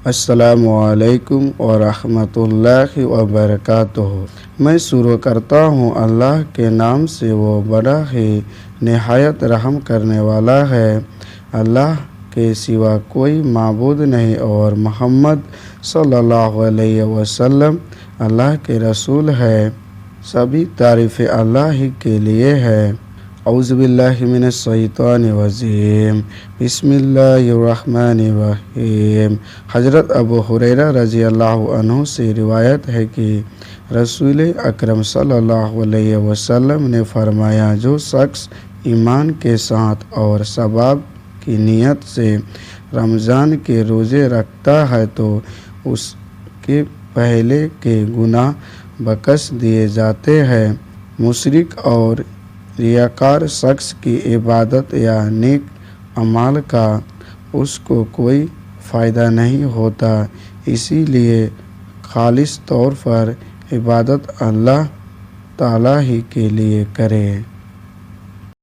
السلام علیکم ورحمۃ اللہ وبرکاتہ۔ میں شروع کرتا ہوں اللہ کے نام سے، وہ بڑا ہی نہایت رحم کرنے والا ہے۔ اللہ کے سوا کوئی معبود نہیں اور محمد صلی اللہ علیہ وسلم اللہ کے رسول ہے۔ سبھی تعریفیں اللہ ہی کے لیے ہے۔ اعوذ باللہ من الشیطان الرجیم، بسم اللہ الرحمن الرحیم۔ حضرت ابو ہریرہ رضی اللہ عنہ سے روایت ہے کہ رسول اکرم صلی اللہ علیہ وسلم نے فرمایا، جو شخص ایمان کے ساتھ اور ثواب کی نیت سے رمضان کے روزے رکھتا ہے تو اس کے پہلے کے گناہ بخش دیے جاتے ہیں۔ مشرک اور ریاکار شخص کی عبادت یا نیک اعمال کا اس کو کوئی فائدہ نہیں ہوتا، اسی لیے خالص طور پر عبادت اللہ تعالیٰ ہی کے لیے کرے۔